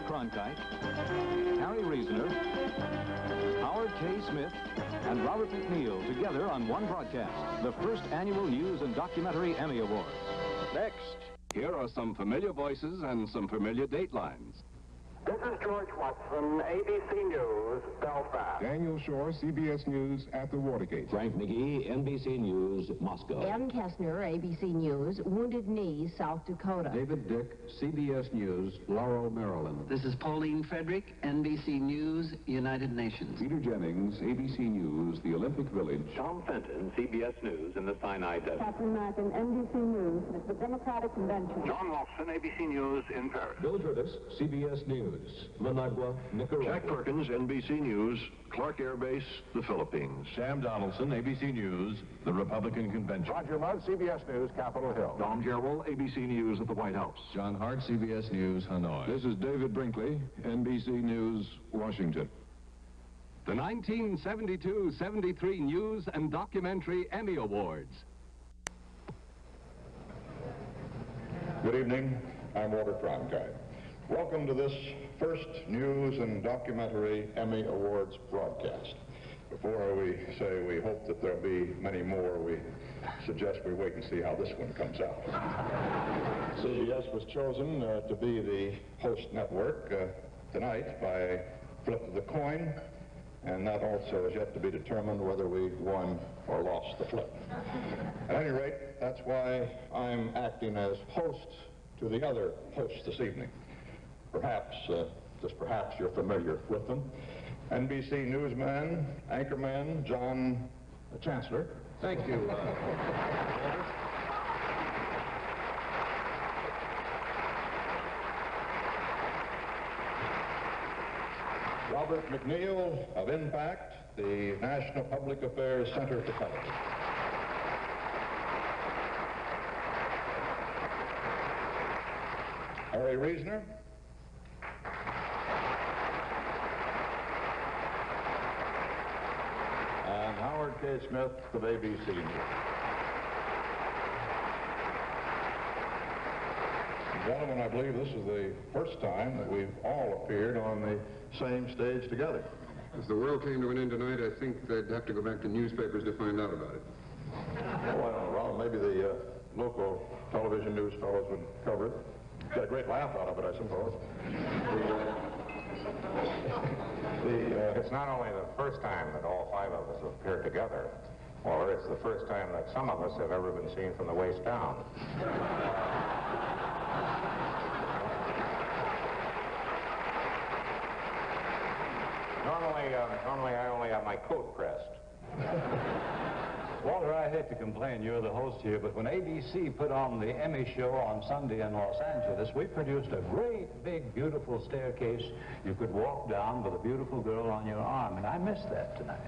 Cronkite, Harry Reasoner, Howard K. Smith, and Robert McNeil together on one broadcast, the first annual News and Documentary Emmy Awards. Next, here are some familiar voices and some familiar datelines. This is George Watson, ABC News, Belfast. Daniel Shore, CBS News at the Watergate. Frank McGee, NBC News, Moscow. Ann Kestner, ABC News, Wounded Knee, South Dakota. David Dick, CBS News, Laurel, Maryland. This is Pauline Frederick, NBC News, United Nations. Peter Jennings, ABC News, the Olympic Village. Tom Fenton, CBS News, in the Sinai Desert. Catherine Mackin, NBC News, at the Democratic Convention. John Lofson, ABC News, in Paris. Bill Curtis, CBS News, Managua, Nicaragua. Jack Perkins, NBC News, Clark Air Base, the Philippines. Sam Donaldson, ABC News, the Republican Convention. Roger Mudd, CBS News, Capitol Hill. Don Gerwell, ABC News at the White House. John Hart, CBS News, Hanoi. This is David Brinkley, NBC News, Washington. The 1972-73 News and Documentary Emmy Awards. Good evening. I'm Walter Cronkite. Welcome to this first News and Documentary Emmy Awards broadcast. Before we say we hope that there'll be many more, we suggest we wait and see how this one comes out. CBS was chosen to be the host network tonight by a flip of the coin, and that also is yet to be determined whether we won or lost the flip. At any rate, that's why I'm acting as host to the other hosts this evening. Perhaps, just perhaps, you're familiar with them. NBC newsman, anchorman, John Chancellor. Thank you, Robert McNeil of Impact, the National Public Affairs Center for Television. Harry Reasoner. And Howard K. Smith of ABC News. Gentlemen, I believe this is the first time that we've all appeared on the same stage together. If the world came to an end tonight, I think they'd have to go back to newspapers to find out about it. Well, maybe the local television news fellows would cover it. Get a great laugh out of it, I suppose. It's not only the first time that all five of us have appeared together, or it's the first time that some of us have ever been seen from the waist down. Normally I only have my coat pressed. Walter, I hate to complain, you're the host here, but when ABC put on the Emmy show on Sunday in Los Angeles, we produced a great, big, beautiful staircase you could walk down with a beautiful girl on your arm, and I missed that tonight.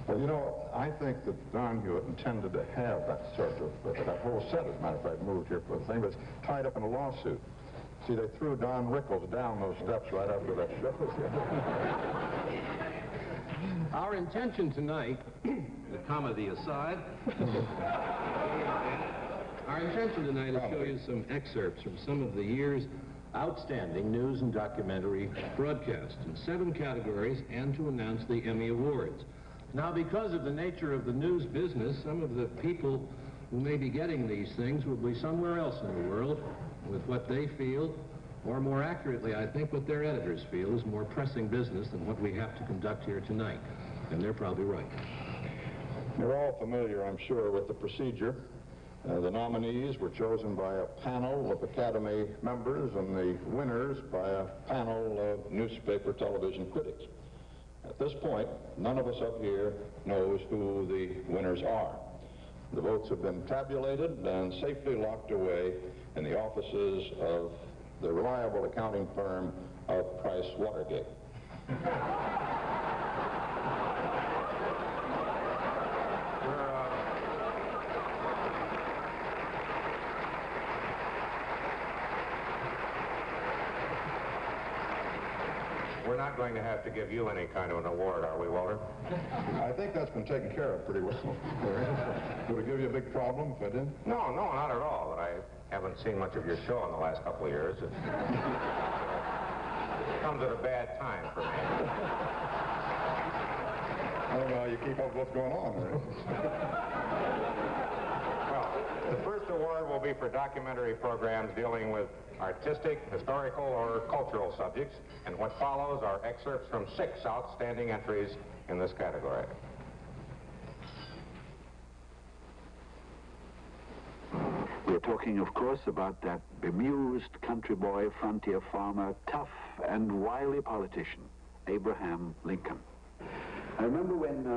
Well, you know, I think that Don Hewitt intended to have that sort of, that whole set, as a matter of fact, moved here for the thing, but it's tied up in a lawsuit. See, they threw Don Rickles down those steps right after that show. Our intention tonight, the comedy aside, our intention tonight is to show you some excerpts from some of the year's outstanding news and documentary broadcasts in 7 categories and to announce the Emmy Awards. Now, because of the nature of the news business, some of the people who may be getting these things will be somewhere else in the world with what they feel, or more accurately, I think, what their editors feel is more pressing business than what we have to conduct here tonight. And they're probably right. You're all familiar, I'm sure, with the procedure. The nominees were chosen by a panel of Academy members and the winners by a panel of newspaper television critics. At this point, none of us up here knows who the winners are. The votes have been tabulated and safely locked away in the offices of the reliable accounting firm of Price Watergate. We're not going to have to give you any kind of an award, are we, Walter? I think that's been taken care of pretty well. Would it give you a big problem if I did? No, not at all. But I haven't seen much of your show in the last couple of years. comes at a bad time for me. I don't know how you keep up with what's going on, right? Well, the first award will be for documentary programs dealing with artistic, historical, or cultural subjects, and what follows are excerpts from 6 outstanding entries in this category. We're talking, of course, about that bemused country boy, frontier farmer, tough and wily politician, Abraham Lincoln. I remember when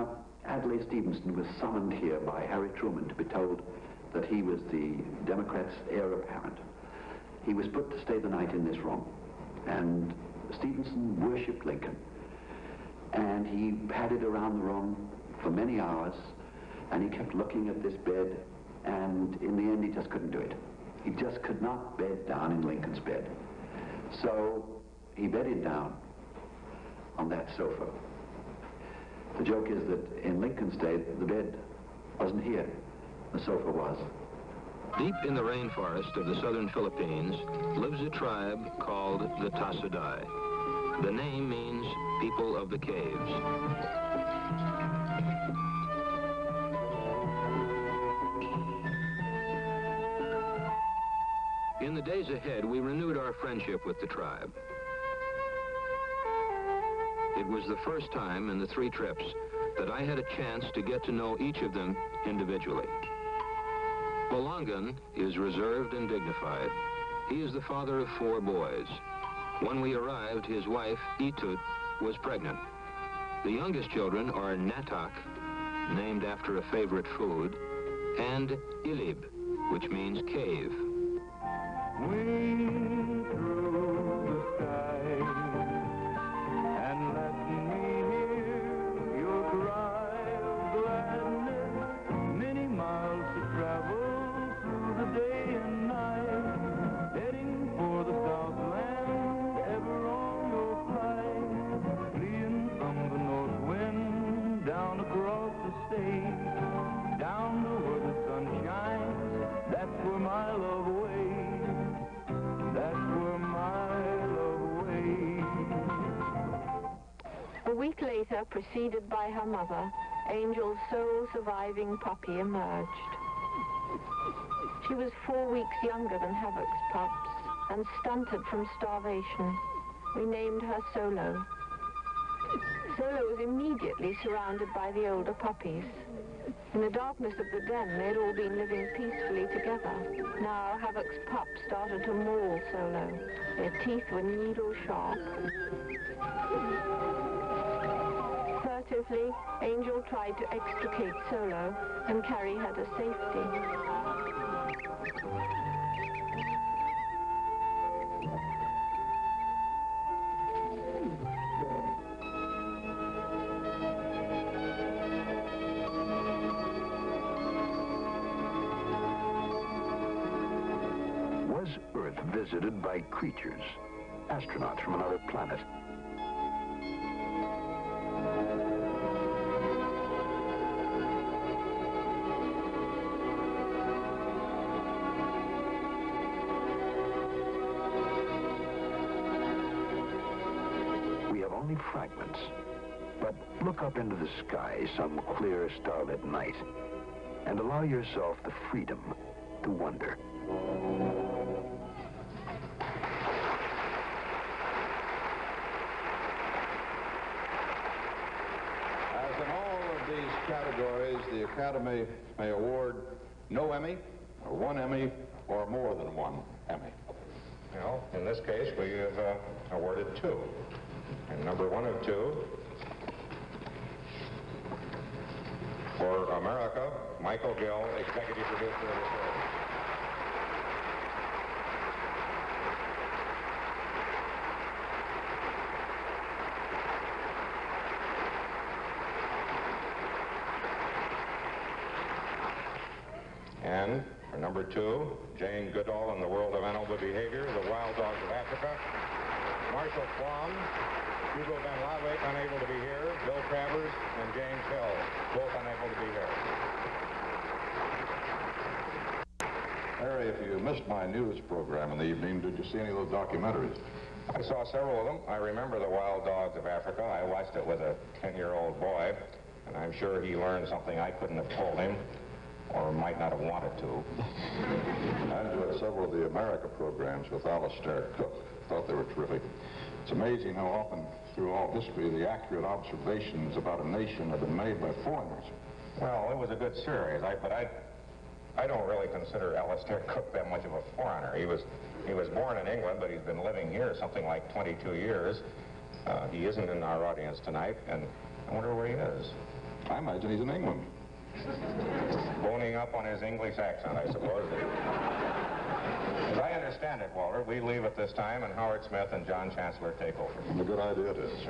Adlai Stevenson was summoned here by Harry Truman to be told that he was the Democrats' heir apparent. He was put to stay the night in this room, and Stevenson worshipped Lincoln. And he padded around the room for many hours, and he kept looking at this bed, and in the end he just couldn't do it. He just could not bed down in Lincoln's bed. So he bedded down on that sofa. The joke is that in Lincoln's day, the bed wasn't here, the sofa was. Deep in the rainforest of the southern Philippines lives a tribe called the Tassadai. The name means people of the caves. In the days ahead, we renewed our friendship with the tribe. It was the first time in the 3 trips that I had a chance to get to know each of them individually. Bolangan is reserved and dignified. He is the father of 4 boys. When we arrived, his wife, Itut, was pregnant. The youngest children are Natak, named after a favorite food, and Ilib, which means cave. Wing through the sky and let me hear your cry of gladness. Many miles to travel through the day and night, heading for the Southland, ever on your flight, fleeing from the north wind, down across the state, down to where the sun shines. That's where my love awaits. That's where my love awaits. A week later, preceded by her mother, Angel's sole surviving puppy emerged. She was 4 weeks younger than Havoc's pups and stunted from starvation. We named her Solo. Solo was immediately surrounded by the older puppies. In the darkness of the den, they'd all been living peacefully together. Now, Havoc's pups started to maul Solo. Their teeth were needle-sharp. Furtively, Angel tried to extricate Solo and carry her to safety. Was Earth visited by creatures, astronauts from another planet? We have only fragments, but look up into the sky some clear starlit night and allow yourself the freedom to wonder. Categories, the Academy may award no Emmy, or 1 Emmy, or more than 1 Emmy. Well, in this case, we have awarded 2. And number 1 of 2, for America, Michael Gill, executive producer of the show. And for number 2, Jane Goodall in The World of Animal Behavior, The Wild Dogs of Africa. Marshall Plum, Hugo Van Lawyck, unable to be here. Bill Travers and James Hill, both unable to be here. Larry, if you missed my news program in the evening, did you see any of those documentaries? I saw several of them. I remember The Wild Dogs of Africa. I watched it with a 10-year-old boy, and I'm sure he learned something I couldn't have told him, or might not have wanted to. I enjoyed several of the America programs with Alistair Cook. Thought they were terrific. It's amazing how often, through all history, the accurate observations about a nation have been made by foreigners. Well, it was a good series, but I don't really consider Alistair Cook that much of a foreigner. He was born in England, but he's been living here something like 22 years. He isn't in our audience tonight, and I wonder where he is. I imagine he's in England. Boning up on his English accent, I suppose. As I understand it, Walter, we leave at this time, and Howard Smith and John Chancellor take over. A good idea it is.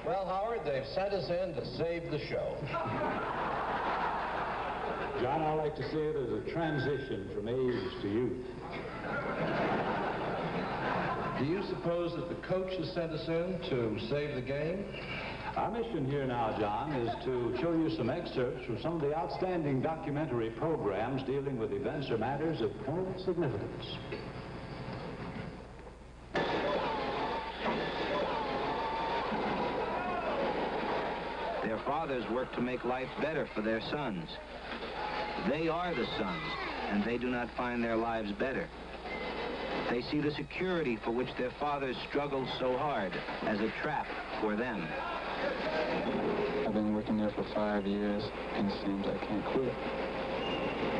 Well, Howard, they've sent us in to save the show. John, I like to see it as a transition from age to youth. Do you suppose that the coach has sent us in to save the game? Our mission here now, John, is to show you some excerpts from some of the outstanding documentary programs dealing with events or matters of current significance. Their fathers work to make life better for their sons. They are the sons, and they do not find their lives better. They see the security for which their fathers struggled so hard as a trap for them. I've been working there for 5 years, and it seems I can't quit.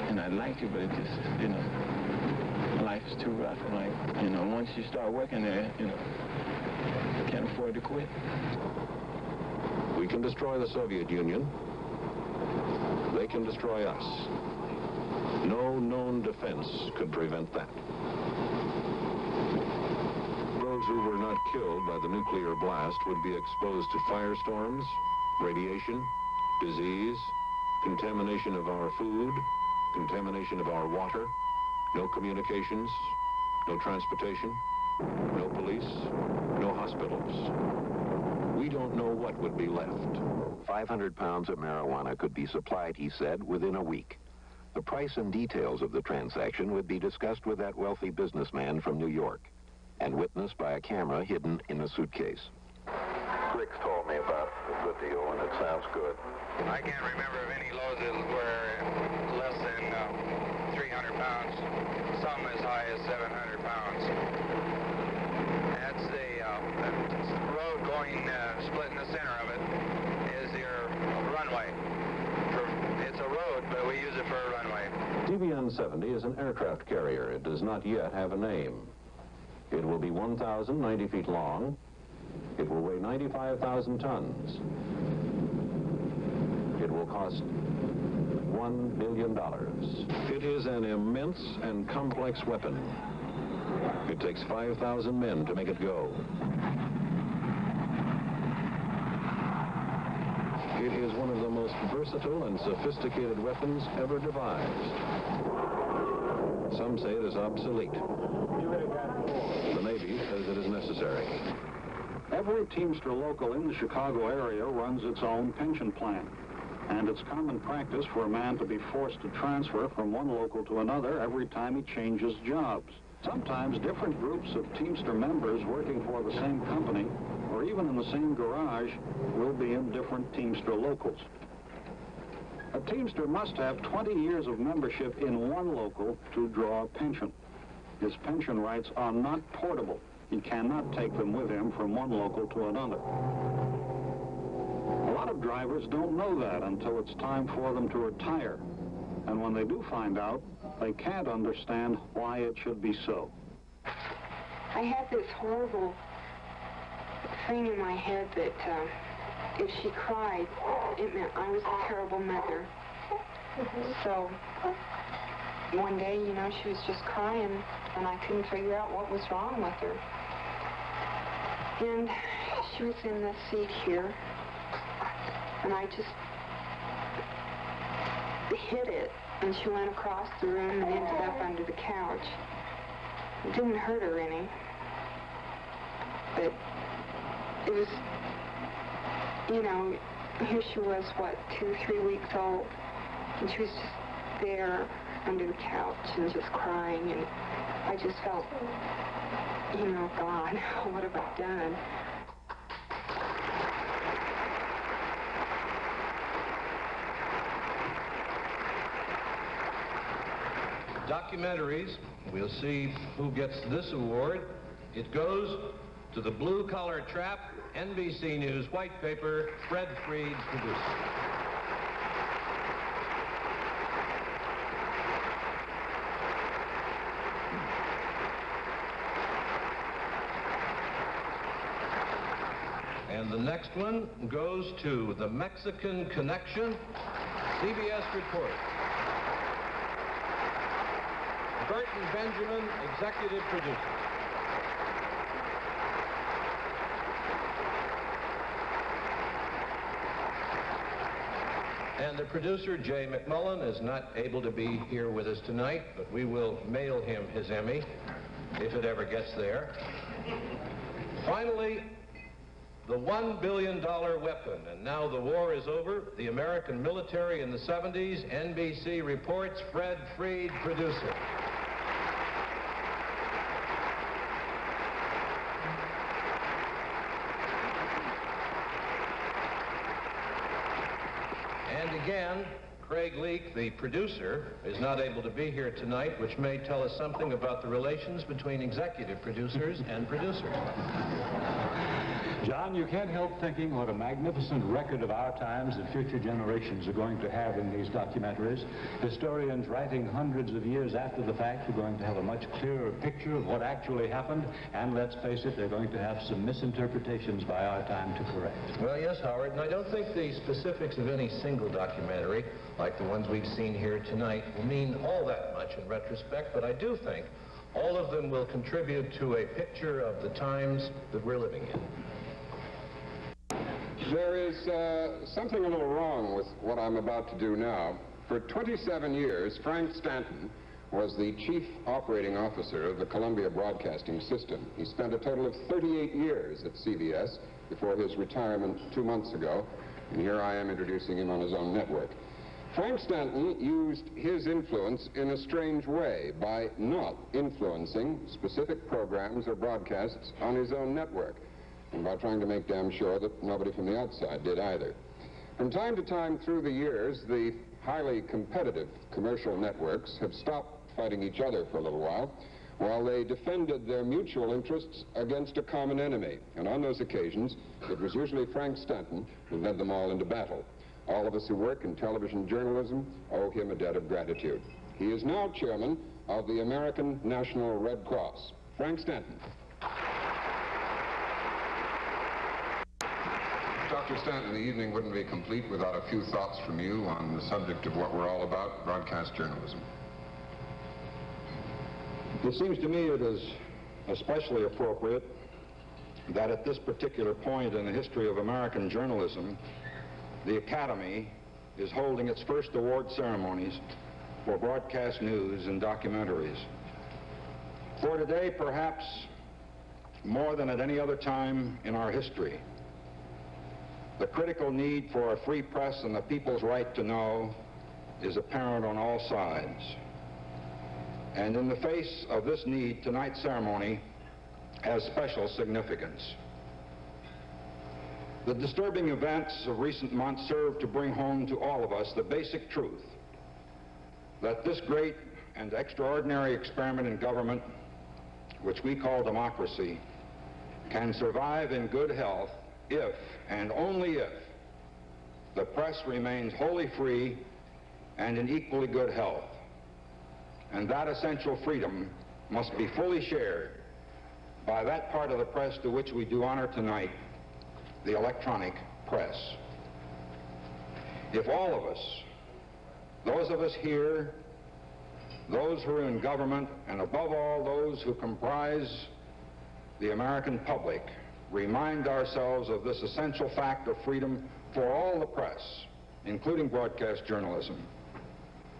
And I like it, but it just, life is too rough. And like, once you start working there, you can't afford to quit. We can destroy the Soviet Union. They can destroy us. No known defense could prevent that. Those who were not killed by the nuclear blast would be exposed to firestorms, radiation, disease, contamination of our food, contamination of our water, no communications, no transportation, no police, no hospitals. We don't know what would be left. 500 pounds of marijuana could be supplied, he said, within a week. The price and details of the transaction would be discussed with that wealthy businessman from New York and witnessed by a camera hidden in a suitcase. Rick's told me about the good deal, and it sounds good. I can't remember of any loads that were less than 300 pounds, some as high as 700 pounds. That's the road going, split in the center of it, is your runway. It's a road, but we use it for a runway. TBN-70 is an aircraft carrier. It does not yet have a name. It will be 1,090 feet long. It will weigh 95,000 tons. It will cost $1 billion. It is an immense and complex weapon. It takes 5,000 men to make it go. It is one of the most versatile and sophisticated weapons ever devised. Some say it is obsolete. The Navy says it is necessary. Every Teamster local in the Chicago area runs its own pension plan. And it's common practice for a man to be forced to transfer from one local to another every time he changes jobs. Sometimes different groups of Teamster members working for the same company or even in the same garage will be in different Teamster locals. A Teamster must have 20 years of membership in one local to draw a pension. His pension rights are not portable. He cannot take them with him from one local to another. A lot of drivers don't know that until it's time for them to retire. And when they do find out, they can't understand why it should be so. I had this horrible thing in my head that if she cried, it meant I was a terrible mother. So one day, she was just crying, and I couldn't figure out what was wrong with her. And she was in the seat here, and I just hit it, and she went across the room and ended up under the couch. It didn't hurt her any, but it was, here she was, what, 2, 3 weeks old, and she was just there under the couch and just crying, and I just felt, you know, God, what have I done? Documentaries, we'll see who gets this award. It goes to The Blue Collar Trap, NBC News white paper, Fred Freed, producer. And the next one goes to The Mexican Connection, CBS report. Burton Benjamin, executive producer. And the producer, Jay McMullen, is not able to be here with us tonight, but we will mail him his Emmy, if it ever gets there. Finally, the $1 billion weapon. And now the war is over. The American military in the 70s. NBC reports, Fred Freed, producer. And again, Craig Leake, the producer, is not able to be here tonight, which may tell us something about the relations between executive producers and producers. John, you can't help thinking what a magnificent record of our times that future generations are going to have in these documentaries. Historians writing hundreds of years after the fact are going to have a much clearer picture of what actually happened, and let's face it, they're going to have some misinterpretations by our time to correct. Well, yes, Howard, and I don't think the specifics of any single documentary, like the ones we've seen here tonight, will mean all that much in retrospect, but I do think all of them will contribute to a picture of the times that we're living in. There is something a little wrong with what I'm about to do now. For 27 years, Frank Stanton was the chief operating officer of the Columbia Broadcasting System. He spent a total of 38 years at CBS before his retirement 2 months ago, and here I am introducing him on his own network. Frank Stanton used his influence in a strange way by not influencing specific programs or broadcasts on his own network, and by trying to make damn sure that nobody from the outside did either. From time to time through the years, the highly competitive commercial networks have stopped fighting each other for a little while they defended their mutual interests against a common enemy. And on those occasions, it was usually Frank Stanton who led them all into battle. All of us who work in television journalism owe him a debt of gratitude. He is now chairman of the American National Red Cross. Frank Stanton. Dr. Stanton, the evening wouldn't be complete without a few thoughts from you on the subject of what we're all about, broadcast journalism. It seems to me it is especially appropriate that at this particular point in the history of American journalism, the Academy is holding its first award ceremonies for broadcast news and documentaries. For today, perhaps more than at any other time in our history, the critical need for a free press and the people's right to know is apparent on all sides. And in the face of this need, tonight's ceremony has special significance. The disturbing events of recent months serve to bring home to all of us the basic truth that this great and extraordinary experiment in government, which we call democracy, can survive in good health if, and only if, the press remains wholly free and in equally good health. And that essential freedom must be fully shared by that part of the press to which we do honor tonight, the electronic press. If all of us, those of us here, those who are in government, and above all those who comprise the American public, remind ourselves of this essential fact of freedom for all the press, including broadcast journalism,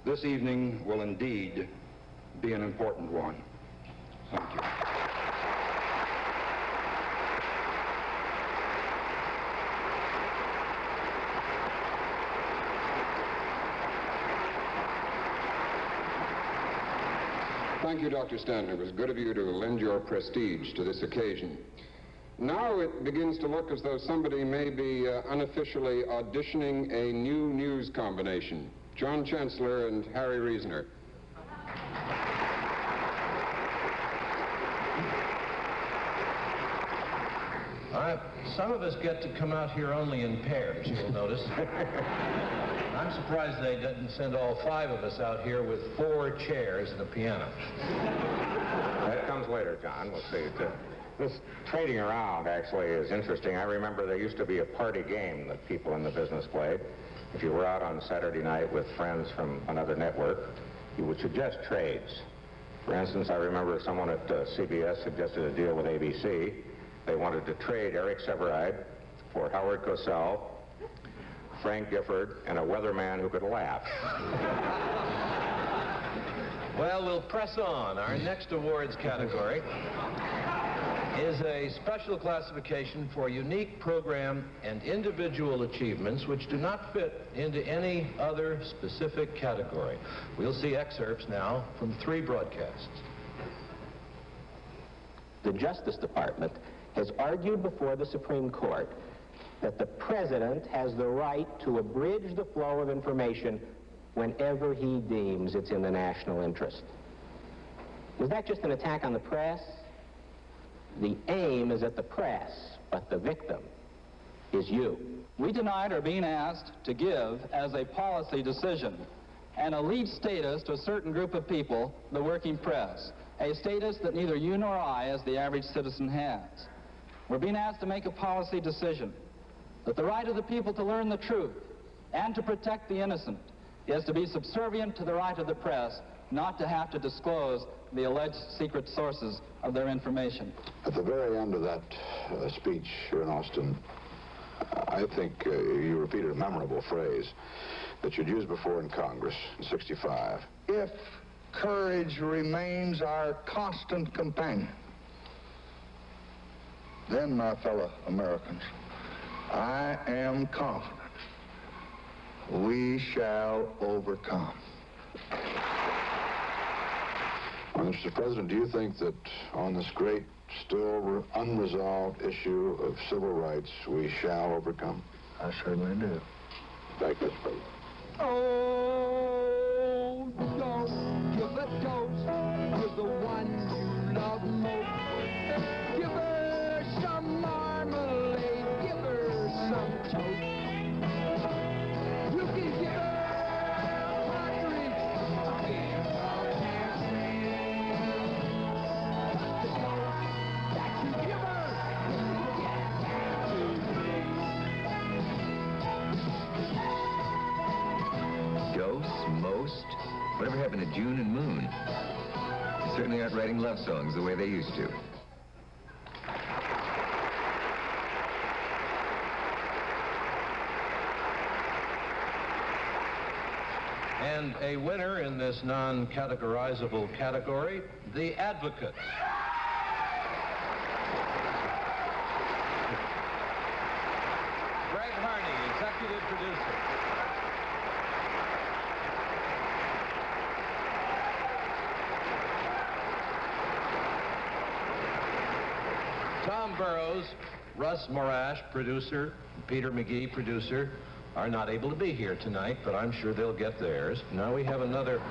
this evening will indeed be an important one. Thank you. Thank you, Dr. Stanton. It was good of you to lend your prestige to this occasion. Now it begins to look as though somebody may be unofficially auditioning a new news combination. John Chancellor and Harry Reasoner. Some of us get to come out here only in pairs, you'll notice. I'm surprised they didn't send all 5 of us out here with 4 chairs and a piano. That comes later, John. We'll see. This trading around actually is interesting. I remember there used to be a party game that people in the business played. If you were out on Saturday night with friends from another network, you would suggest trades. For instance, I remember someone at CBS suggested a deal with ABC. They wanted to trade Eric Severide for Howard Cosell, Frank Gifford, and a weatherman who could laugh. Well, we'll press on. Our next awards category is a special classification for unique program and individual achievements which do not fit into any other specific category. We'll see excerpts now from 3 broadcasts. The Justice Department has argued before the Supreme Court that the President has the right to abridge the flow of information whenever he deems it's in the national interest. Was that just an attack on the press? The aim is at the press, but the victim is you. We tonight are being asked to give, as a policy decision, an elite status to a certain group of people, the working press, a status that neither you nor I, as the average citizen, has. We're being asked to make a policy decision that the right of the people to learn the truth and to protect the innocent is to be subservient to the right of the press, not to have to disclose the alleged secret sources of their information. At the very end of that speech here in Austin, I think you repeated a memorable phrase that you'd used before in Congress in '65. If courage remains our constant companion, then, my fellow Americans, I am confident we shall overcome. Well, Mr. President, do you think that on this great, still unresolved issue of civil rights, we shall overcome? I certainly do. Thank you, Mr. President. Oh, don't give a toast to the one you love most. Give her some marmalade, give her some toast. You can give her partridge, give her pear, but the toast that you give her will get back to me. Dose, most, whatever happened to June and Moon? They certainly aren't writing love songs the way they used to. And a winner in this non-categorizable category, The Advocates. Greg Harney, executive producer. Tom Burrows, Russ Morash, producer, Peter McGee, producer, are not able to be here tonight, but I'm sure they'll get theirs. Now we have another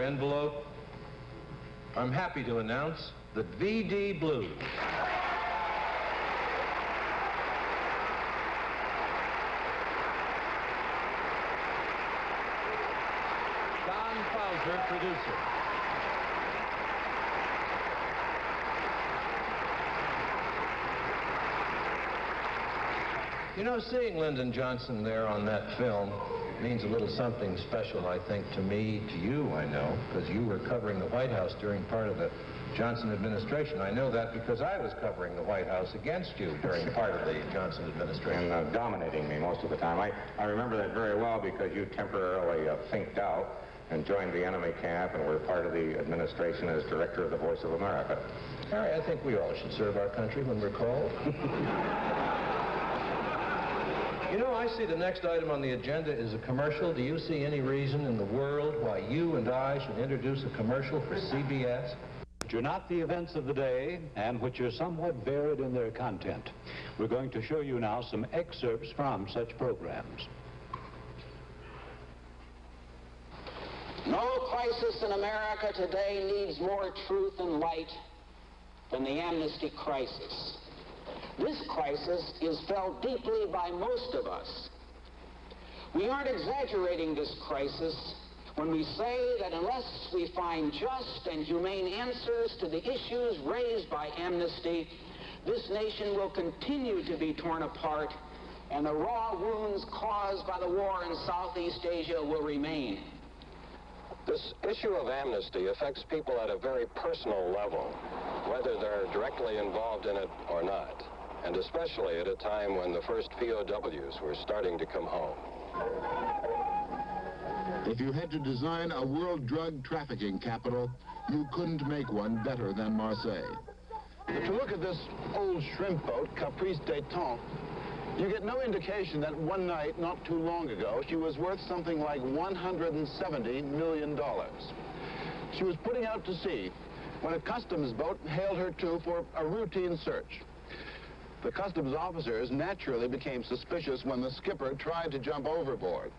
envelope. I'm happy to announce the VD Blues. Don Fauser, producer. You know, seeing Lyndon Johnson there on that film means a little something special, I think, to me, to you, I know, because you were covering the White House during part of the Johnson administration. I know that because I was covering the White House against you during part of the Johnson administration. And dominating me most of the time. I remember that very well because you temporarily thinked out and joined the enemy camp and were part of the administration as director of the Voice of America. Harry, I think we all should serve our country when we're called. You know, I see the next item on the agenda is a commercial. Do you see any reason in the world why you and I should introduce a commercial for CBS? Which are not the events of the day and which are somewhat varied in their content. We're going to show you now some excerpts from such programs. No crisis in America today needs more truth and light than the amnesty crisis. This crisis is felt deeply by most of us. We aren't exaggerating this crisis when we say that unless we find just and humane answers to the issues raised by amnesty, this nation will continue to be torn apart and the raw wounds caused by the war in Southeast Asia will remain. This issue of amnesty affects people at a very personal level, whether they're directly involved in it or not, and especially at a time when the first POWs were starting to come home. If you had to design a world drug trafficking capital, you couldn't make one better than Marseille. If you look at this old shrimp boat, Caprice d'Étang, you get no indication that one night, not too long ago, she was worth something like $170 million. She was putting out to sea when a customs boat hailed her to for a routine search. The customs officers naturally became suspicious when the skipper tried to jump overboard.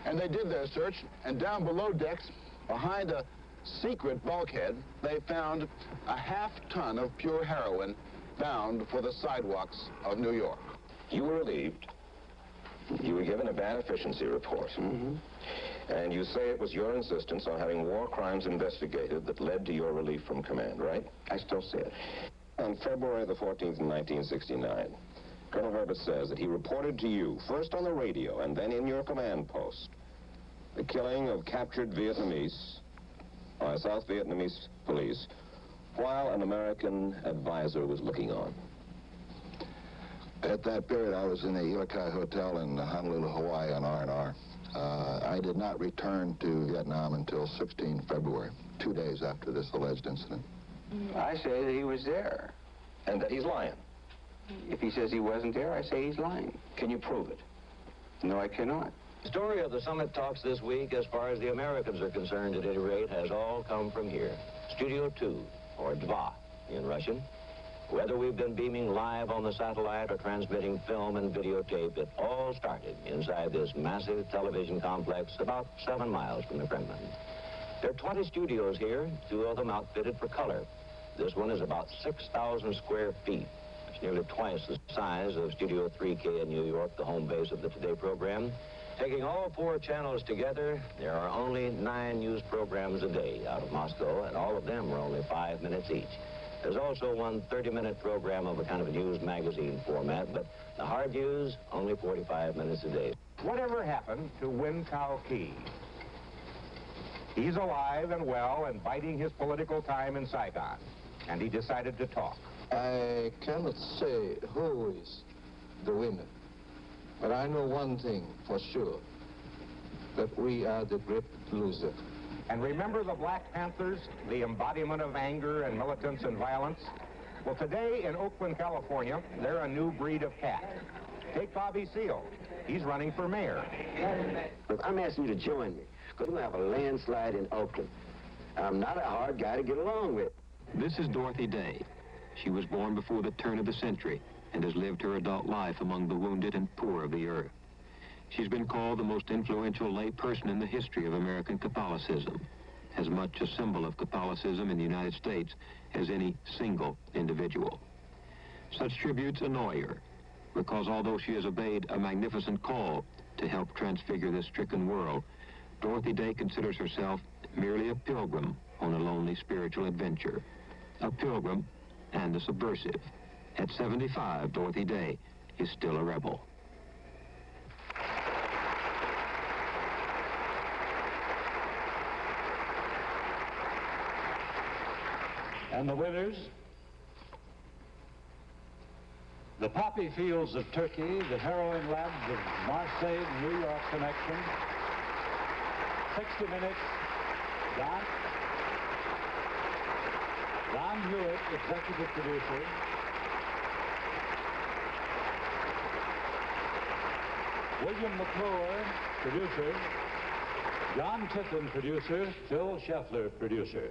And they did their search, and down below decks, behind a secret bulkhead, they found a half-ton of pure heroin bound for the sidewalks of New York. You were relieved. You were given a bad efficiency report. And you say it was your insistence on having war crimes investigated that led to your relief from command, right? I still see it. On February the 14th, 1969, Colonel Herbert says that he reported to you, first on the radio and then in your command post, the killing of captured Vietnamese by South Vietnamese police while an American advisor was looking on. At that period, I was in the Ilokai Hotel in Honolulu, Hawaii on R&R. I did not return to Vietnam until 16 February, 2 days after this alleged incident. I say that he was there. And that he's lying. If he says he wasn't there, I say he's lying. Can you prove it? No, I cannot. The story of the summit talks this week, as far as the Americans are concerned at any rate, has all come from here. Studio 2, or Dva in Russian. Whether we've been beaming live on the satellite or transmitting film and videotape, it all started inside this massive television complex about 7 miles from the Kremlin. There are 20 studios here, 2 of them outfitted for color. This one is about 6,000 square feet. It's nearly twice the size of Studio 3K in New York, the home base of the Today program. Taking all 4 channels together, there are only 9 news programs a day out of Moscow, and all of them are only 5 minutes each. There's also one 30-minute program of a kind of a news magazine format, but the hard news, only 45 minutes a day. Whatever happened to Win Kao Ki? He's alive and well and biding his political time in Saigon, and he decided to talk. I cannot say who is the winner, but I know one thing for sure, that we are the great loser. And remember the Black Panthers, the embodiment of anger and militance and violence? Well, today in Oakland, California, they're a new breed of cat. Take Bobby Seale. He's running for mayor. Look, I'm asking you to join me, because we're going to have a landslide in Oakland. I'm not a hard guy to get along with. This is Dorothy Day. She was born before the turn of the century and has lived her adult life among the wounded and poor of the earth. She's been called the most influential lay person in the history of American Catholicism, as much a symbol of Catholicism in the United States as any single individual. Such tributes annoy her, because although she has obeyed a magnificent call to help transfigure this stricken world, Dorothy Day considers herself merely a pilgrim on a lonely spiritual adventure. A pilgrim and a subversive. At 75, Dorothy Day is still a rebel. And the winners, the poppy fields of Turkey, the heroin labs of Marseille, New York connection, 60 Minutes, Don Hewitt, executive producer, William McClure, producer. John Tiffin, producer. Phil Scheffler, producer.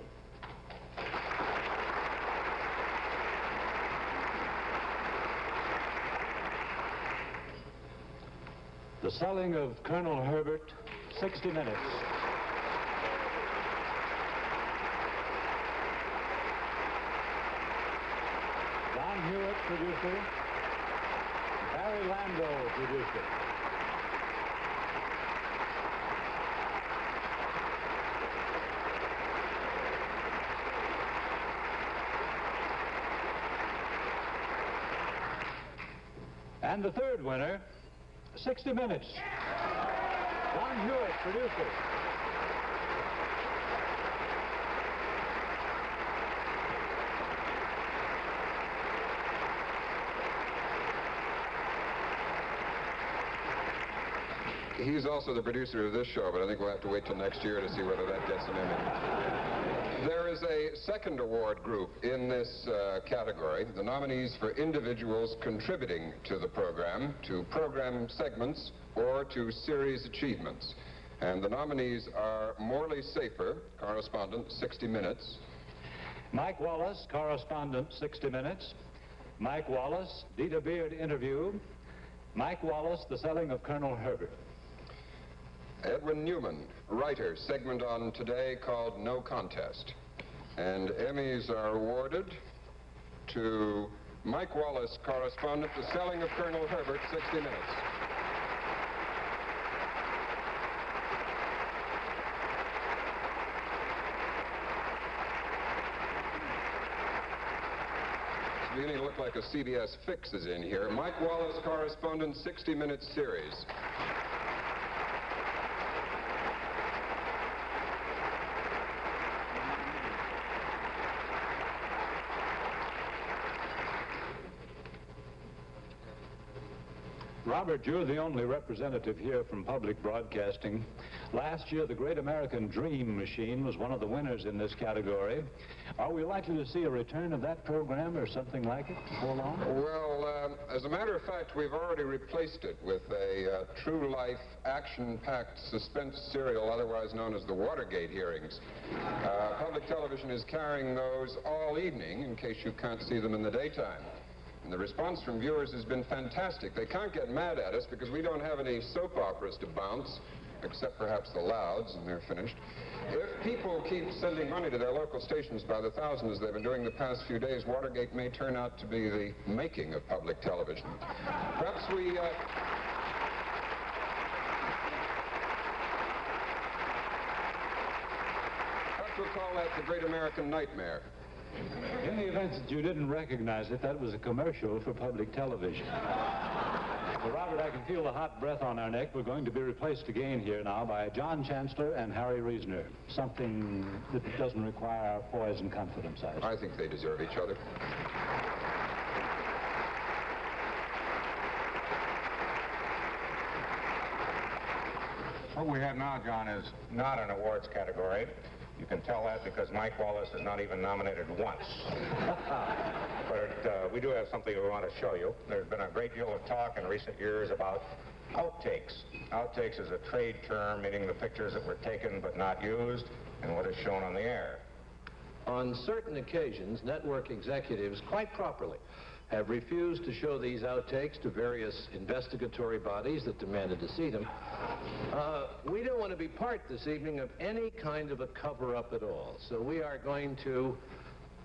The Selling of Colonel Herbert, 60 Minutes. Don Hewitt, producer. Barry Lando, producer. And the third winner, 60 Minutes. Don Hewitt, producer. He's also the producer of this show, but I think we'll have to wait till next year to see whether that gets an Emmy. There is a second award group in this category, the nominees for individuals contributing to the program, to program segments, or to series achievements. And the nominees are Morley Safer, correspondent, 60 Minutes. Mike Wallace, correspondent, 60 Minutes. Mike Wallace, Dita Beard interview. Mike Wallace, The Selling of Colonel Herbert. Edwin Newman, writer, segment on Today called No Contest. And Emmys are awarded to Mike Wallace, correspondent, The Selling of Colonel Herbert, 60 Minutes. It's beginning to look like a CBS fix is in here. Mike Wallace, correspondent, 60 Minutes series. Robert, you're the only representative here from public broadcasting. Last year, the Great American Dream Machine was one of the winners in this category. Are we likely to see a return of that program or something like it before long? Well, as a matter of fact, we've already replaced it with a true-life, action-packed suspense serial, otherwise known as the Watergate hearings. Public television is carrying those all evening in case you can't see them in the daytime. And the response from viewers has been fantastic. They can't get mad at us because we don't have any soap operas to bounce, except perhaps the Louds, and they're finished. If people keep sending money to their local stations by the thousands, as they've been doing the past few days, Watergate may turn out to be the making of public television. Perhaps we... perhaps we'll call that the Great American Nightmare. In the event that you didn't recognize it, that was a commercial for public television. Well, Robert, I can feel the hot breath on our neck. We're going to be replaced again here now by John Chancellor and Harry Reasoner. Something that doesn't require our poise and confidence, I think they deserve each other. What we have now, John, is not an awards category. You can tell that because Mike Wallace is not even nominated once. But we do have something we want to show you. There's been a great deal of talk in recent years about outtakes. Outtakes is a trade term meaning the pictures that were taken but not used and what is shown on the air. On certain occasions, network executives, quite properly, have refused to show these outtakes to various investigatory bodies that demanded to see them. We don't want to be part this evening of any kind of a cover-up at all. So we are going to,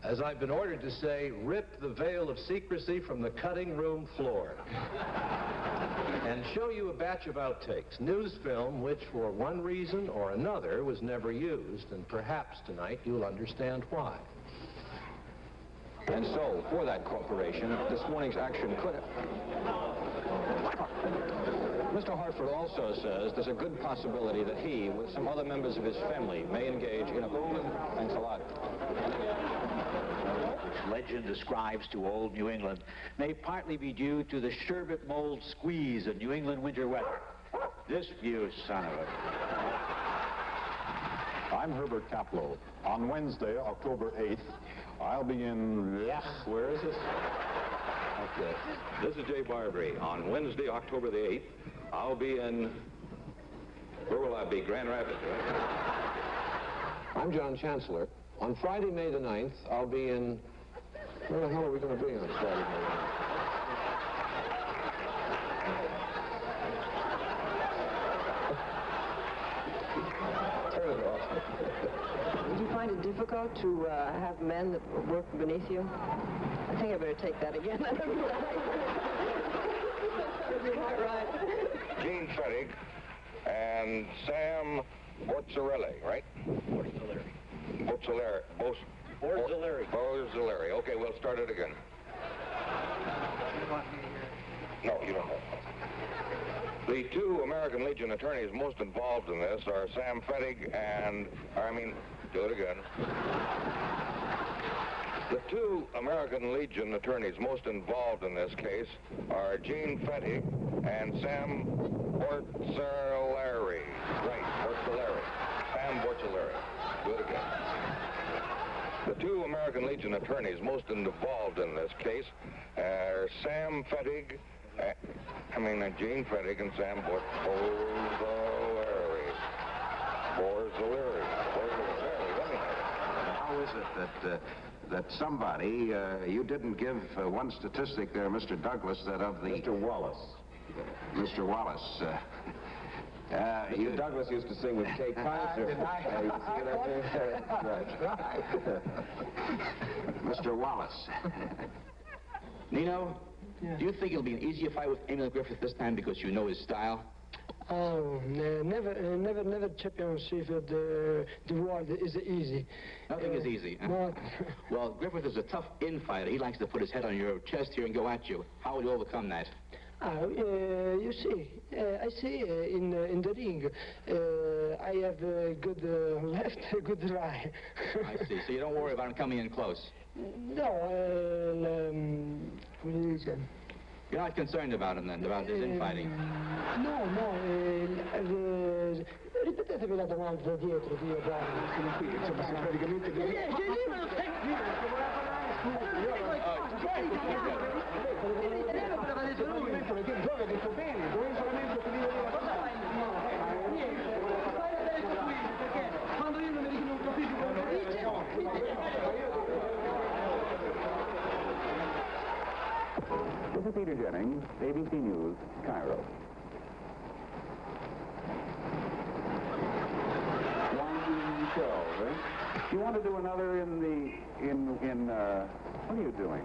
as I've been ordered to say, rip the veil of secrecy from the cutting room floor and show you a batch of outtakes, news film which for one reason or another was never used, and perhaps tonight you'll understand why. And so, for that corporation, this morning's action could have... Mr. Hartford also says there's a good possibility that he, with some other members of his family, may engage in a... Thanks a lot. Which legend ascribes to old New England may partly be due to the sherbet mold squeeze of New England winter weather. This view, son of a... I'm Herbert Kaplow. On Wednesday, October 8th, I'll be in... Where is this? Okay. This is Jay Barbary. On Wednesday, October the 8th, I'll be in, where will I be? Grand Rapids, right? I'm John Chancellor. On Friday, May the 9th, I'll be in... Where the hell are we going to be on Friday, May the 9th? Turn it off. Did you find it difficult to have men that work beneath you? I think I better take that again. Right. Gene Fettig and Sam Borzilleri, right? Borzilleri. Okay, we'll start it again. No, you don't know. The two American Legion attorneys most involved in this are Sam Fettig and, do it again. The two American Legion attorneys most involved in this case are Gene Fettig and Sam Borzilleri. Right, Borzilleri. Sam Borzilleri. Do it again. The two American Legion attorneys most involved in this case are Sam Fettig, Gene Fettig and Sam Borzilleri. Borzilleri. How is it that somebody, you didn't give one statistic there, Mr. Douglas, that of the... Mr. Wallace. Mr. Wallace. Mr. Douglas used to sing with Kate Kaiser. Mr. Wallace. Nino, do you think it'll be an easier fight with Emil Griffith this time because you know his style? Oh, never championship the world is easy. Nothing is easy. Huh? No. Well, Griffith is a tough infighter. He likes to put his head on your chest here and go at you. How will you overcome that? You see, I see in the ring, I have a good left, a good right. I see. So you don't worry about him coming in close. No, religion. You're not concerned about him then, about his infighting? No, ripetetemi la domanda dietro, Dio, This is Peter Jennings, ABC News, Cairo. One show, right? You want to do another what are you doing?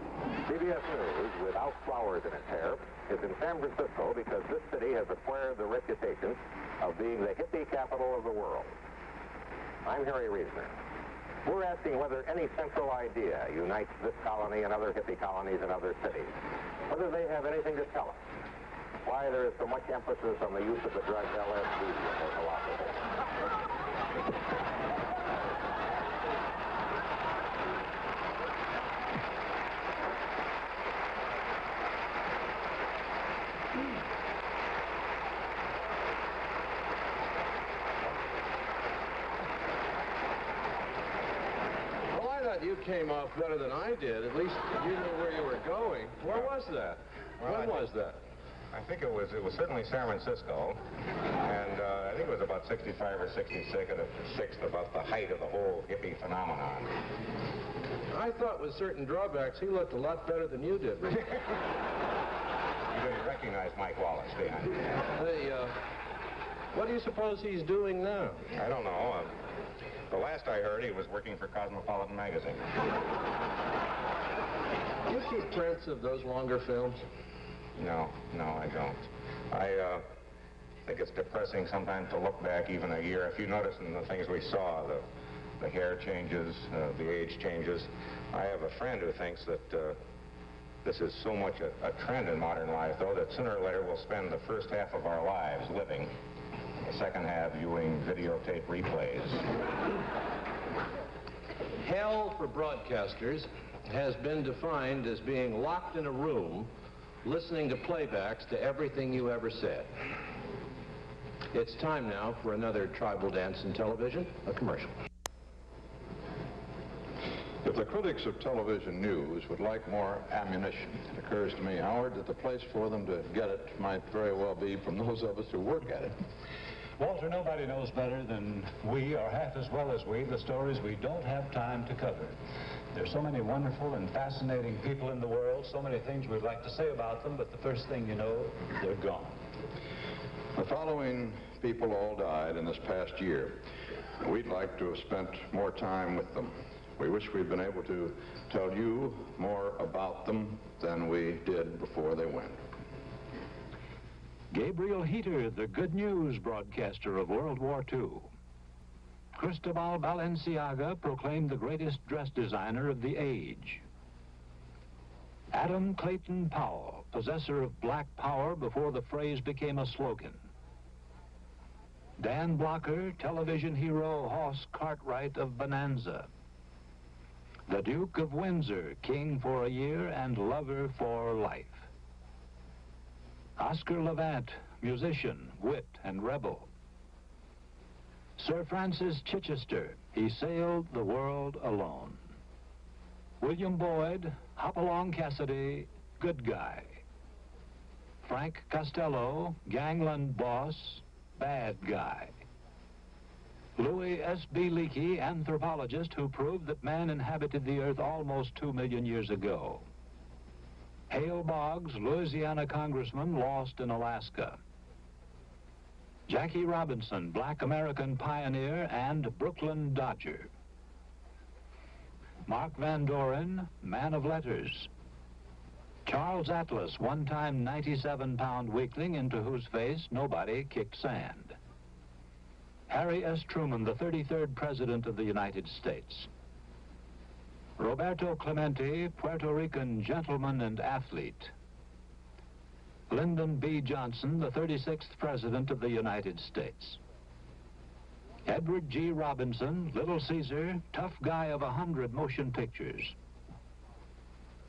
CBS News, without flowers in its hair, is in San Francisco because this city has acquired the reputation of being the hippie capital of the world. I'm Harry Reisner. We're asking whether any central idea unites this colony and other hippie colonies in other cities. Whether they have anything to tell us. Why there is so much emphasis on the use of the drug LSD in their philosophy. You came off better than I did. At least you knew where you were going. Where was that? When was that? I think it was certainly San Francisco, and I think it was about 65 or 66 about the height of the whole hippie phenomenon. I thought with certain drawbacks he looked a lot better than you did, Rick. You didn't recognize Mike Wallace behind me. Hey, what do you suppose he's doing now? I don't know. The last I heard, he was working for Cosmopolitan magazine. Do you keep prints of those longer films? No, I don't. I think it's depressing sometimes to look back even a year. If you notice in the things we saw, the hair changes, the age changes. I have a friend who thinks that this is so much a trend in modern life, though, that sooner or later we'll spend the first half of our lives living, the second half viewing videotape replays. Hell for broadcasters has been defined as being locked in a room listening to playbacks to everything you ever said. It's time now for another tribal dance in television, a commercial. If the critics of television news would like more ammunition. It occurs to me, Howard, that the place for them to get it might very well be from those of us who work at it. Walter, nobody knows better than we, or half as well as we, the stories we don't have time to cover. There's so many wonderful and fascinating people in the world, so many things we'd like to say about them, but the first thing you know, they're gone. The following people all died in this past year. We'd like to have spent more time with them. We wish we'd been able to tell you more about them than we did before they went. Gabriel Heater, the good news broadcaster of World War II. Cristobal Balenciaga, proclaimed the greatest dress designer of the age. Adam Clayton Powell, possessor of black power before the phrase became a slogan. Dan Blocker, television hero Hoss Cartwright of Bonanza. The Duke of Windsor, king for a year and lover for life. Oscar Levant, musician, wit, and rebel. Sir Francis Chichester, he sailed the world alone. William Boyd, Hopalong Cassidy, good guy. Frank Costello, gangland boss, bad guy. Louis S.B. Leakey, anthropologist who proved that man inhabited the earth almost 2 million years ago. Hale Boggs, Louisiana congressman, lost in Alaska. Jackie Robinson, black American pioneer and Brooklyn Dodger. Mark Van Doren, man of letters. Charles Atlas, one-time 97-pound weakling into whose face nobody kicked sand. Harry S. Truman, the 33rd President of the United States. Roberto Clemente, Puerto Rican gentleman and athlete. Lyndon B. Johnson, the 36th President of the United States. Edward G. Robinson, Little Caesar, tough guy of 100 motion pictures.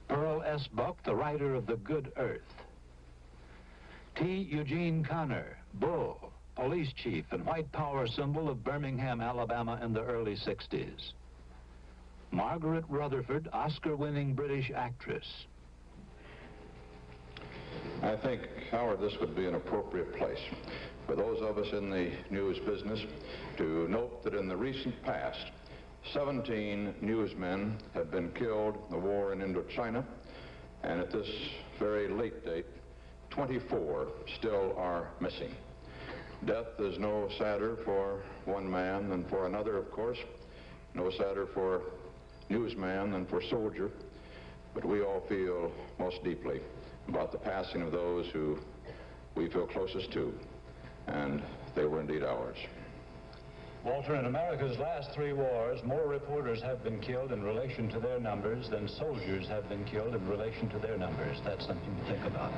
Pearl S. Buck, the writer of The Good Earth. T. Eugene Conner, Bull, police chief and white power symbol of Birmingham, Alabama in the early 60s. Margaret Rutherford, Oscar-winning British actress. I think, Howard, this would be an appropriate place for those of us in the news business to note that in the recent past, 17 newsmen have been killed in the war in Indochina, and at this very late date, 24 still are missing. Death is no sadder for one man than for another, of course, no sadder for newsman than for soldier, but we all feel most deeply about the passing of those who we feel closest to, and they were indeed ours. Walter, in America's last 3 wars, more reporters have been killed in relation to their numbers than soldiers have been killed in relation to their numbers. That's something to think about.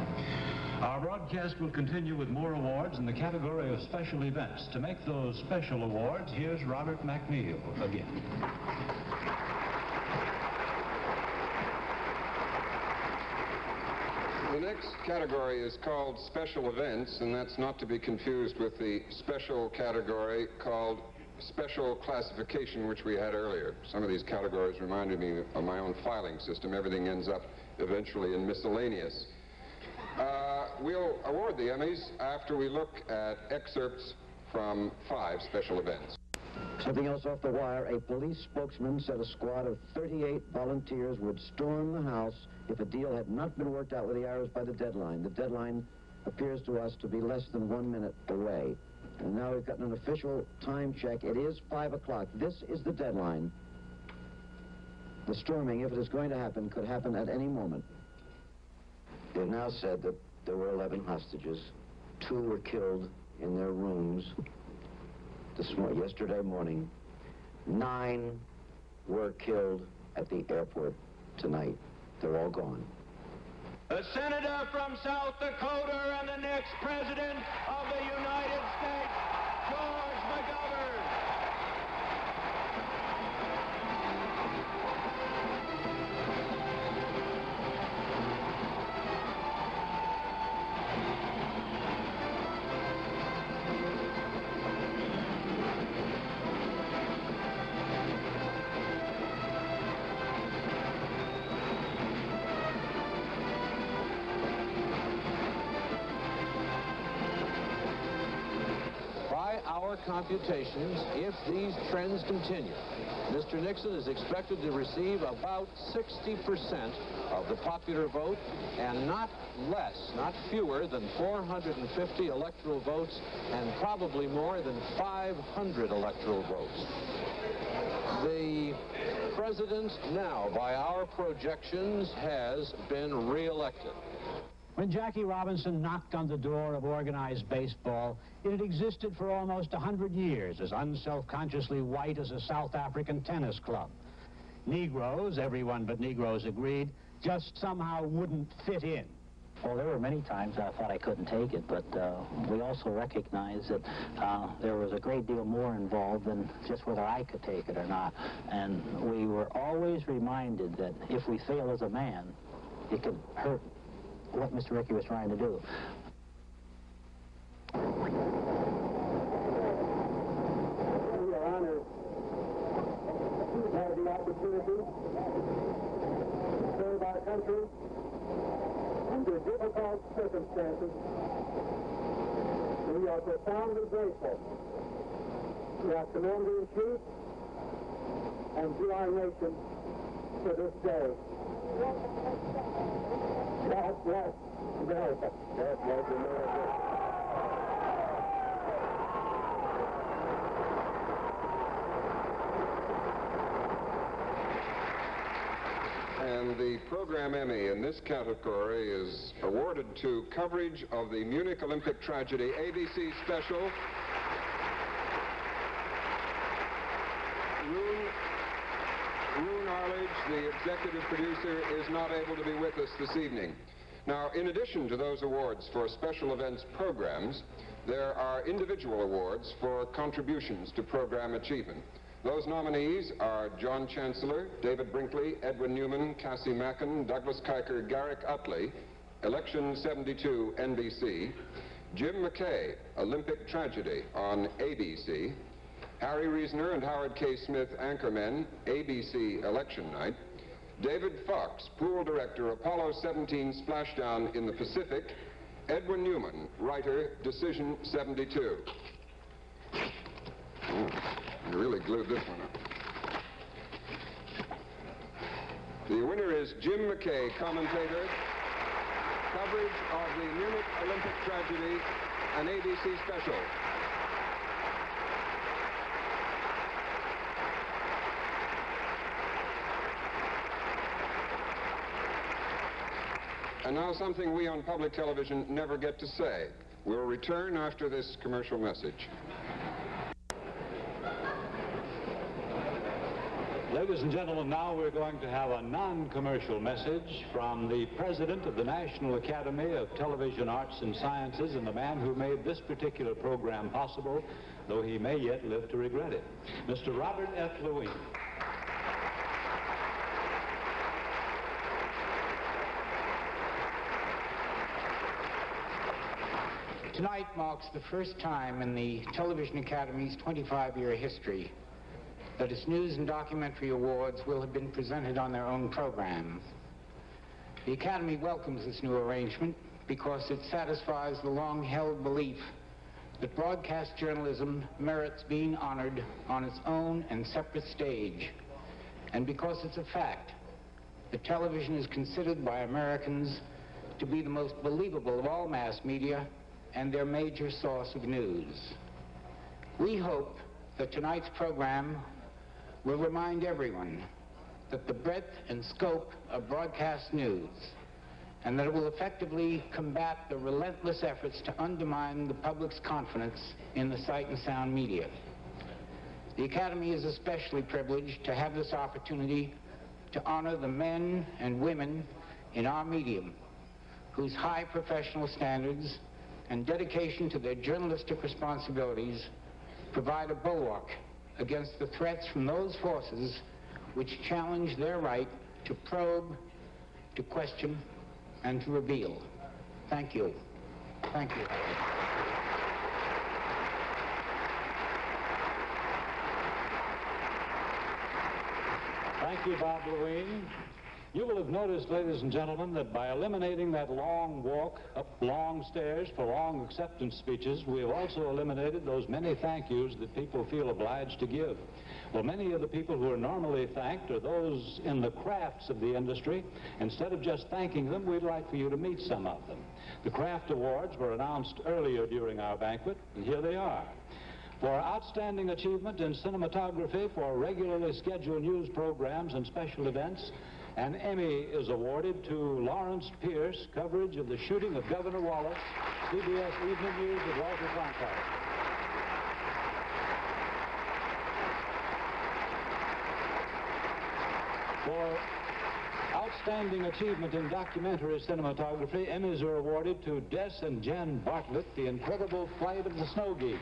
Our broadcast will continue with more awards in the category of special events. To make those special awards, here's Robert McNeil again. The next category is called special events, and that's not to be confused with the special category called special classification, which we had earlier. Some of these categories reminded me of my own filing system. Everything ends up eventually in miscellaneous. We'll award the Emmys after we look at excerpts from 5 special events. Something else off the wire, a police spokesman said a squad of 38 volunteers would storm the House if a deal had not been worked out with the Irish by the deadline. The deadline appears to us to be less than 1 minute away. And now we've gotten an official time check. It is 5 o'clock. This is the deadline. The storming, if it is going to happen, could happen at any moment. They've now said that there were 11 hostages. 2 were killed in their rooms yesterday morning. 9 were killed at the airport tonight. They're all gone. The senator from South Dakota and the next president of the United States, George McGovern. our computations, if these trends continue, Mr. Nixon is expected to receive about 60% of the popular vote and not less, not fewer than 450 electoral votes and probably more than 500 electoral votes. The president now, by our projections, has been reelected. When Jackie Robinson knocked on the door of organized baseball, it had existed for almost 100 years, as unselfconsciously white as a South African tennis club. Negroes, everyone but Negroes agreed, just somehow wouldn't fit in. Well, there were many times I thought I couldn't take it, but we also recognized that there was a great deal more involved than just whether I could take it or not. And we were always reminded that if we fail as a man, it could hurt what Mr. Rickey was trying to do. We are honored to have the opportunity to serve our country under difficult circumstances. We are profoundly grateful to our Commander-in-Chief and to our nation for this day. God bless America. God bless America. And the program Emmy in this category is awarded to coverage of the Munich Olympic tragedy, ABC special. Rune Arledge, the executive producer, is not able to be with us this evening. Now, in addition to those awards for special events programs, there are individual awards for contributions to program achievement. Those nominees are John Chancellor, David Brinkley, Edwin Newman, Cassie Mackin, Douglas Kiker, Garrick Utley, Election 72, NBC, Jim McKay, Olympic Tragedy on ABC, Harry Reasoner and Howard K. Smith, anchormen, ABC Election Night, David Fox, pool director, Apollo 17 Splashdown in the Pacific, Edwin Newman, writer, Decision 72. You really glued this one up. The winner is Jim McKay, commentator, coverage of the Munich Olympic tragedy, an ABC special. And now something we on public television never get to say. We'll return after this commercial message. Ladies and gentlemen, now we're going to have a non-commercial message from the president of the National Academy of Television Arts and Sciences and the man who made this particular program possible, though he may yet live to regret it, Mr. Robert F. Lewin. Tonight marks the first time in the Television Academy's 25-year history that its News and Documentary Awards will have been presented on their own programs. The Academy welcomes this new arrangement because it satisfies the long-held belief that broadcast journalism merits being honored on its own and separate stage, and because it's a fact that television is considered by Americans to be the most believable of all mass media and their major source of news. We hope that tonight's program will remind everyone that the breadth and scope of broadcast news, and that it will effectively combat the relentless efforts to undermine the public's confidence in the sight and sound media. The Academy is especially privileged to have this opportunity to honor the men and women in our medium whose high professional standards and dedication to their journalistic responsibilities provide a bulwark against the threats from those forces which challenge their right to probe, to question, and to reveal. Thank you. Thank you. Thank you, Bob Lewin. You will have noticed, ladies and gentlemen, that by eliminating that long walk up long stairs for long acceptance speeches, we have also eliminated those many thank yous that people feel obliged to give. Well, many of the people who are normally thanked are those in the crafts of the industry. Instead of just thanking them, we'd like for you to meet some of them. The craft awards were announced earlier during our banquet, and here they are. For outstanding achievement in cinematography for regularly scheduled news programs and special events, an Emmy is awarded to Lawrence Pierce, coverage of the shooting of Governor Wallace, CBS Evening News with Walter Cronkite. For outstanding achievement in documentary cinematography, Emmys are awarded to Des and Jen Bartlett, The Incredible Flight of the Snow Geese.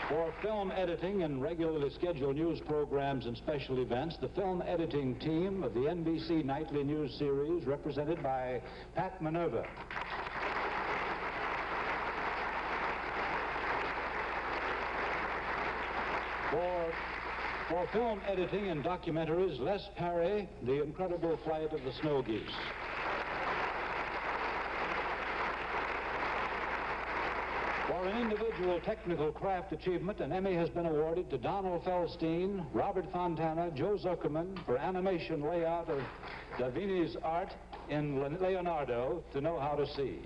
For film editing and regularly scheduled news programs and special events, the film editing team of the NBC Nightly News Series, represented by Pat Minerva. For film editing and documentaries, Les Parry, The Incredible Flight of the Snow Geese. For an individual technical craft achievement, an Emmy has been awarded to Donald Feldstein, Robert Fontana, Joe Zuckerman for animation layout of Da Vini's art in Leonardo, To Know How to See.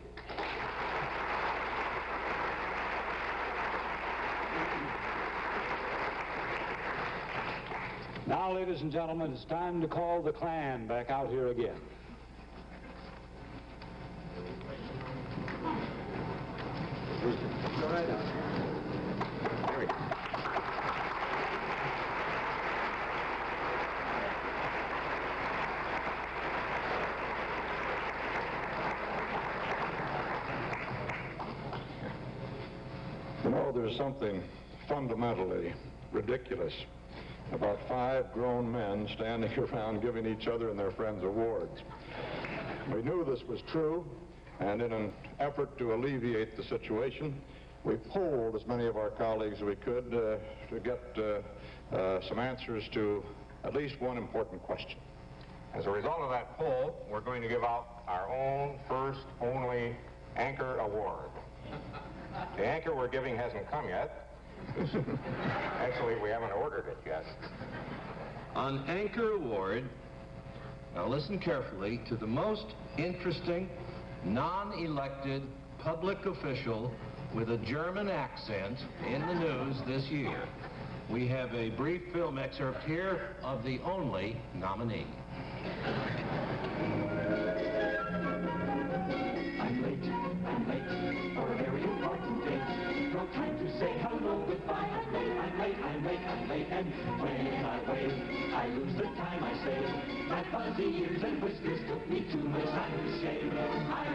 Now, ladies and gentlemen, it's time to call the Klan back out here again. Go right on. There we go. You know, there's something fundamentally ridiculous about 5 grown men standing around giving each other and their friends awards. We knew this was true, and in an effort to alleviate the situation, we polled as many of our colleagues as we could to get some answers to at least one important question. As a result of that poll, we're going to give out our own first, only Anchor Award. The anchor we're giving hasn't come yet. Actually, we haven't ordered it yet. An Anchor Award, now listen carefully, to the most interesting, non-elected public official with a German accent in the news this year. We have a brief film excerpt here of the only nominee. I'm late for a very important date. No time to say hello, goodbye. I'm late, and when I wait, I lose the time, I say. My fuzzy ears and whiskers took me too much time to shave. I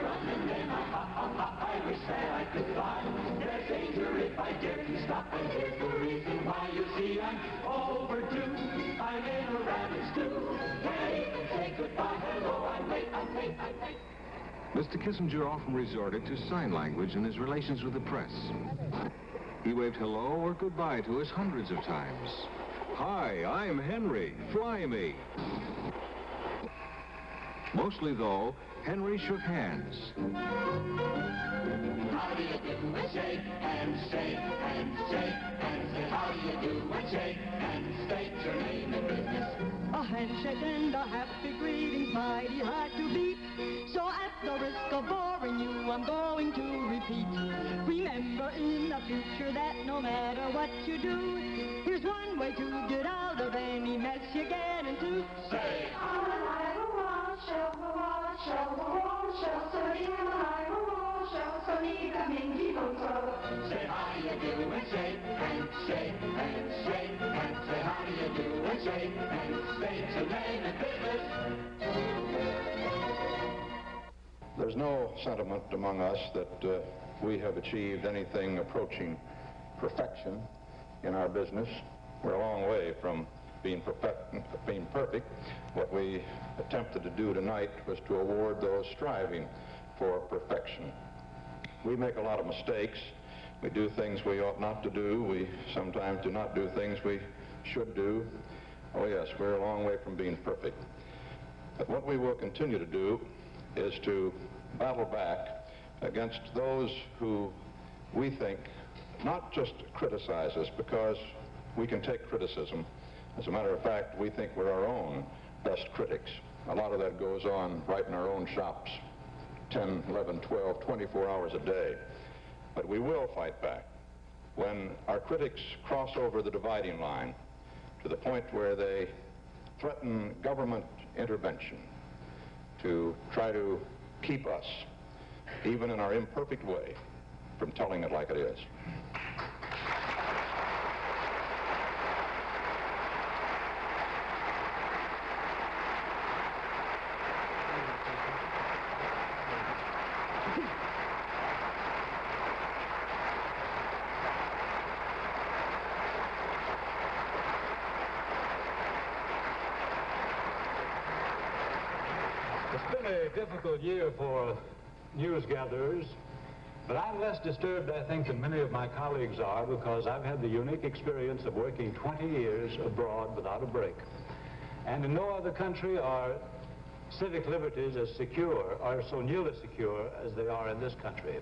run and then I hop, I wish that I could fly. There's danger if I dare to stop, and here's the reason why. You see, I'm overdue. I'm in a rabbit stew. Can't even say goodbye, hello, I'm late. Mr. Kissinger often resorted to sign language in his relations with the press. He waved hello or goodbye to us hundreds of times. Hi, I'm Henry. Fly me. Mostly, though, Henry shook hands. How do you do? And shake, and shake, and shake, and say how do you do? And shake, and state your name and business. A handshake and a happy greeting's mighty hard to beat. So at the risk of boring you, I'm going to repeat. Remember in the future that no matter what you do, here's one way to get out of any mess you get into. Say, I'm alive, a wall shell, so I'm alive, a wall shell, so need a mingy motor. Say how do you do, and shake, and shake, and shake, and say how do you do, and shake, and state your name and business. There's no sentiment among us that we have achieved anything approaching perfection in our business. We're a long way from being perfect. What we attempted to do tonight was to award those striving for perfection. We make a lot of mistakes, We do things we ought not to do. We sometimes do not do things we should do. Oh yes, we're a long way from being perfect. But what we will continue to do is to battle back against those who we think not just criticize us, because we can take criticism. As a matter of fact, we think we're our own best critics. A lot of that goes on right in our own shops, 10, 11, 12, 24 hours a day. But we will fight back when our critics cross over the dividing line to the point where they threaten government intervention to try to keep us, even in our imperfect way, from telling it like it is. It's been a difficult year for news gatherers, but I'm less disturbed, I think, than many of my colleagues are, because I've had the unique experience of working 20 years abroad without a break. And in no other country are civic liberties as secure, or so nearly secure, as they are in this country.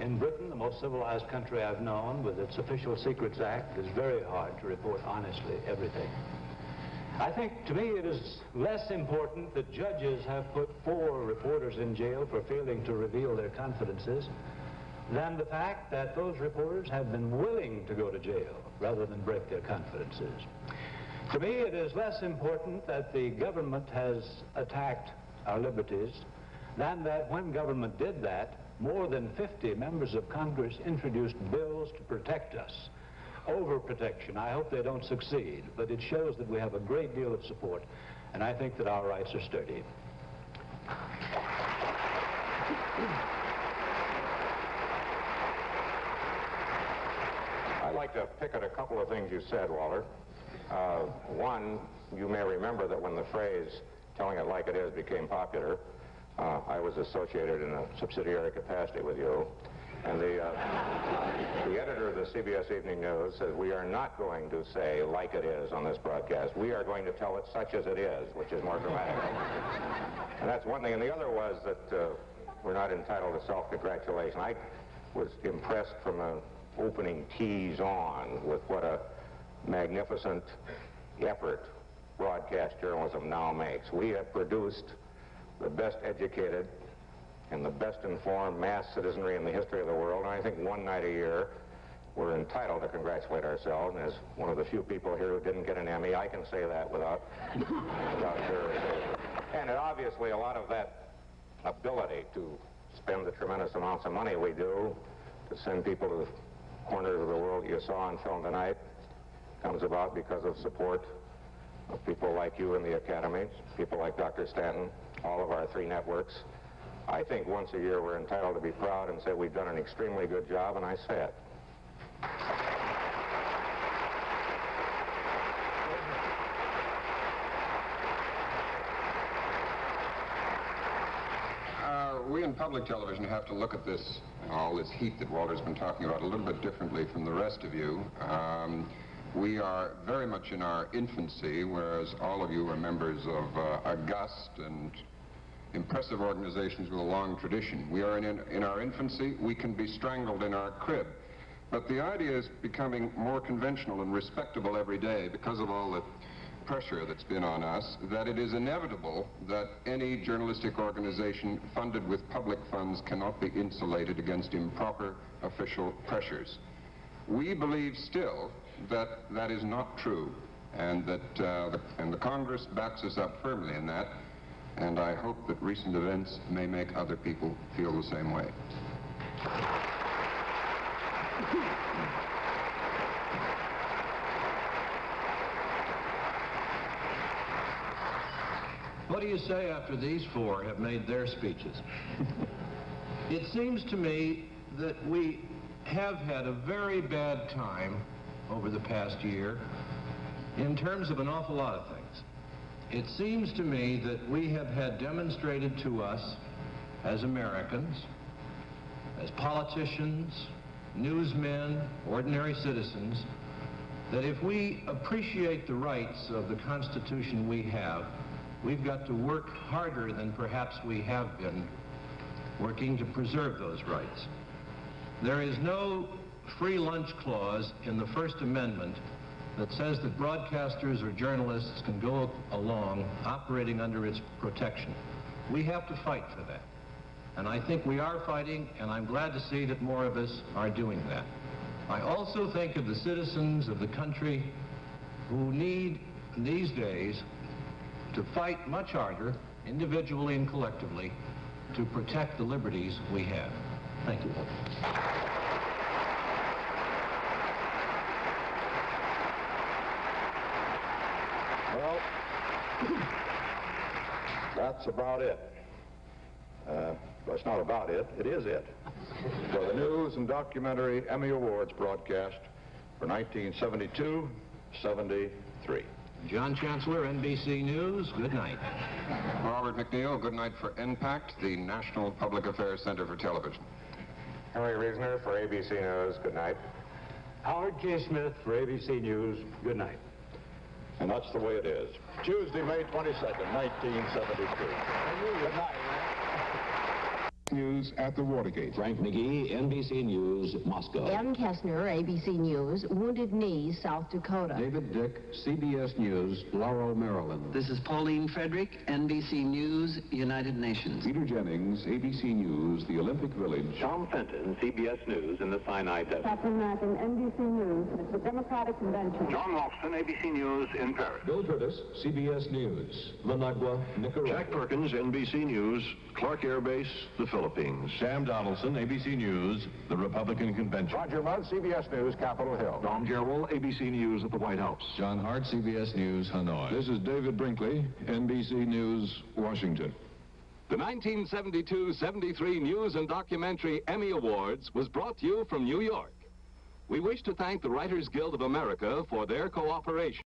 In Britain, the most civilized country I've known, with its Official Secrets Act, it is very hard to report honestly everything. I think, to me, it is less important that judges have put 4 reporters in jail for failing to reveal their confidences than the fact that those reporters have been willing to go to jail rather than break their confidences. To me, it is less important that the government has attacked our liberties than that when government did that, more than 50 members of Congress introduced bills to protect us. Overprotection. I hope they don't succeed, but it shows that we have a great deal of support, and I think that our rights are sturdy. I'd like to pick at a couple of things you said, Walter. One, you may remember that when the phrase "telling it like it is" became popular, I was associated in a subsidiary capacity with you. And the editor of the CBS Evening News says, we are not going to say "like it is" on this broadcast. We are going to tell it such as it is, which is more dramatic. And that's one thing. And the other was that we're not entitled to self-congratulation. I was impressed from the opening tease on with what a magnificent effort broadcast journalism now makes. We have produced the best educated and the best informed mass citizenry in the history of the world, and I think one night a year we're entitled to congratulate ourselves. And as one of the few people here who didn't get an Emmy, I can say that without jurisdiction. And obviously a lot of that ability to spend the tremendous amounts of money we do to send people to corners of the world you saw on film tonight comes about because of support of people like you in the Academy, people like Dr. Stanton, all of our 3 networks. I think once a year we're entitled to be proud and say we've done an extremely good job, and I say it. We in public television have to look at this, all this heat that Walter's been talking about, a little bit differently from the rest of you. We are very much in our infancy, whereas all of you are members of august and impressive organizations with a long tradition. We are in our infancy. We can be strangled in our crib. But the idea is becoming more conventional and respectable every day because of all the pressure that's been on us, that it is inevitable that any journalistic organization funded with public funds cannot be insulated against improper official pressures. We believe still that that is not true, and that the Congress backs us up firmly in that. And I hope that recent events may make other people feel the same way. What do you say after these 4 have made their speeches? It seems to me that we have had a very bad time over the past year in terms of an awful lot of things. It seems to me that we have had demonstrated to us as Americans, as politicians, newsmen, ordinary citizens, that if we appreciate the rights of the Constitution we have, we've got to work harder than perhaps we have been working to preserve those rights. There is no free lunch clause in the First Amendment that says that broadcasters or journalists can go along operating under its protection. We have to fight for that. And I think we are fighting, and I'm glad to see that more of us are doing that. I also think of the citizens of the country who need, these days, to fight much harder, individually and collectively, to protect the liberties we have. Thank you. Well, that's about it. That's not about it, it is it. For the News and Documentary Emmy Awards broadcast for 1972-73. John Chancellor, NBC News, good night. Robert McNeil, good night for NPACT, the National Public Affairs Center for Television. Henry Reasoner for ABC News, good night. Howard K. Smith for ABC News, good night. And that's the way it is. Tuesday, May 22nd, 1973. Good night. News at the Watergate. Frank McGee, NBC News, Moscow. M. Kessner, ABC News, Wounded Knee, South Dakota. David Dick, CBS News, Laurel, Maryland. This is Pauline Frederick, NBC News, United Nations. Peter Jennings, ABC News, the Olympic Village. Tom Fenton, CBS News, in the Sinai Desert. Catherine Martin, NBC News, at the Democratic Convention. John Ralston, ABC News, in Paris. Bill Curtis, CBS News, Managua, Nicaragua. Jack Perkins, NBC News, Clark Air Base, the Philippines. Sam Donaldson, ABC News, the Republican Convention. Roger Mudd, CBS News, Capitol Hill. Tom Gerwell, ABC News at the White House. John Hart, CBS News, Hanoi. This is David Brinkley, NBC News, Washington. The 1972-73 News and Documentary Emmy Awards was brought to you from New York. We wish to thank the Writers Guild of America for their cooperation.